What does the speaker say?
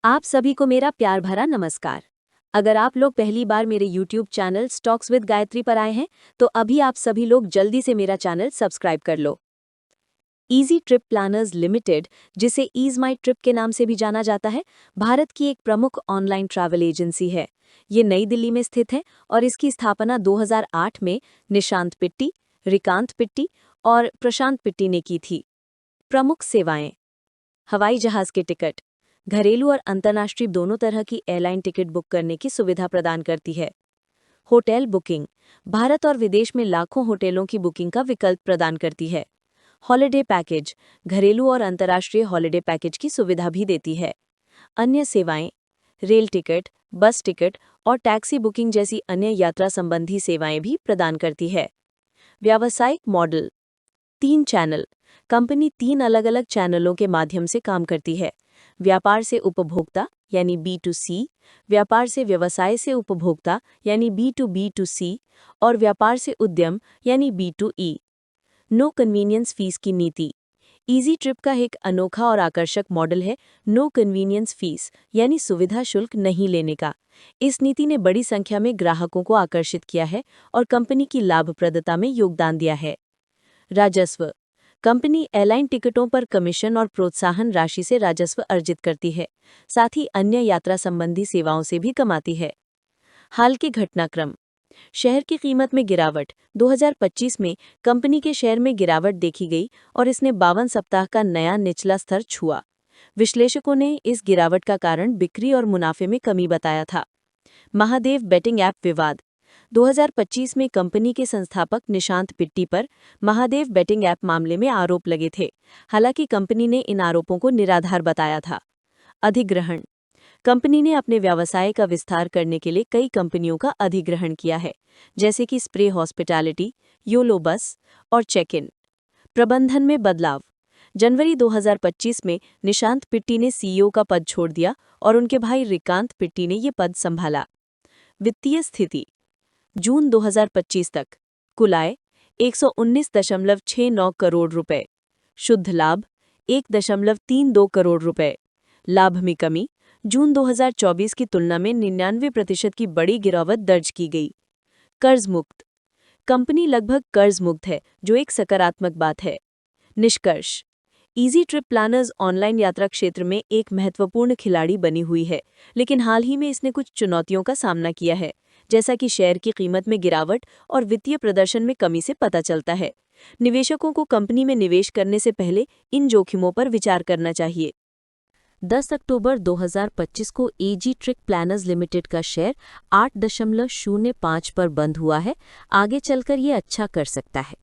आप सभी को मेरा प्यार भरा नमस्कार। अगर आप लोग पहली बार मेरे YouTube channel stocks with Gayatri पर आए हैं तो अभी आप सभी लोग जल्दी से मेरा चैनल सब्सक्राइब कर लो। इजी ट्रिप प्लानर्स लिमिटेड, जिसे ईज माई ट्रिप के नाम से भी जाना जाता है, भारत की एक प्रमुख ऑनलाइन ट्रैवल एजेंसी है। ये नई दिल्ली में स्थित है और इसकी स्थापना 2008 में निशांत पिट्टी, रिकांत पिट्टी और प्रशांत पिट्टी ने की थी। प्रमुख सेवाएं: हवाई जहाज के टिकट, घरेलू और अंतर्राष्ट्रीय दोनों तरह की एयरलाइन टिकट बुक करने की सुविधा प्रदान करती है। होटल बुकिंग, भारत और विदेश में लाखों होटलों की बुकिंग का विकल्प प्रदान करती है। हॉलिडे पैकेज, घरेलू और अंतर्राष्ट्रीय हॉलिडे पैकेज की सुविधा भी देती है। अन्य सेवाएं: रेल टिकट, बस टिकट और टैक्सी बुकिंग जैसी अन्य यात्रा संबंधी सेवाएं भी प्रदान करती है। व्यावसायिक मॉडल: 3 चैनल, कंपनी 3 अलग-अलग चैनलों के माध्यम से काम करती है। व्यापार से उपभोक्ता यानी B2C, व्यापार से व्यवसाय से उपभोक्ता यानी B2B2C और व्यापार से उद्यम यानी B2E। नो कन्वीनियंस फीस की नीति: इजी ट्रिप का एक अनोखा और आकर्षक मॉडल है नो कन्वीनियंस फीस यानी सुविधा शुल्क नहीं लेने का। इस नीति ने बड़ी संख्या में ग्राहकों को आकर्षित किया है और कंपनी की लाभप्रदता में योगदान दिया है। राजस्व: कंपनी एयरलाइन टिकटों पर कमीशन और प्रोत्साहन राशि से राजस्व अर्जित करती है, साथ ही अन्य यात्रा संबंधी सेवाओं से भी कमाती है। हाल के घटनाक्रम: शेयर की कीमत में गिरावट: 2025 में कंपनी के शेयर में गिरावट देखी गई और इसने 52 सप्ताह का नया निचला स्तर छुआ। विश्लेषकों ने इस गिरावट का कारण बिक्री और मुनाफे में कमी बताया था। महादेव बेटिंग ऐप विवाद: 2025 में कंपनी के संस्थापक निशांत पिट्टी पर महादेव बेटिंग ऐप मामले में आरोप लगे थे। हालांकि कंपनी ने इन आरोपों को निराधार बताया था। अधिग्रहण: कंपनी ने अपने व्यवसाय का विस्तार करने के लिए कई कंपनियों का अधिग्रहण किया है, जैसे कि स्प्रे हॉस्पिटैलिटी, योलो बस और चेक इन। प्रबंधन में बदलाव: जनवरी 2025 में निशांत पिट्टी ने CEO का पद छोड़ दिया और उनके भाई रिकांत पिट्टी ने ये पद संभाला। वित्तीय स्थिति: जून 2025 तक कुल आय 119.69 करोड़ रुपए, शुद्ध लाभ 1.32 करोड़ रुपए, लाभ में कमी जून 2024 की तुलना में 99% की बड़ी गिरावट दर्ज की गई। कर्ज मुक्त: कंपनी लगभग कर्ज मुक्त है, जो एक सकारात्मक बात है। निष्कर्ष: इजी ट्रिप प्लानर्स ऑनलाइन यात्रा क्षेत्र में एक महत्वपूर्ण खिलाड़ी बनी हुई है, लेकिन हाल ही में इसने कुछ चुनौतियों का सामना किया है, जैसा कि शेयर की कीमत में गिरावट और वित्तीय प्रदर्शन में कमी से पता चलता है। निवेशकों को कंपनी में निवेश करने से पहले इन जोखिमों पर विचार करना चाहिए। 10 अक्टूबर 2025 को इजी ट्रिप प्लानर्स लिमिटेड का शेयर 8.05 पर बंद हुआ है। आगे चलकर ये अच्छा कर सकता है।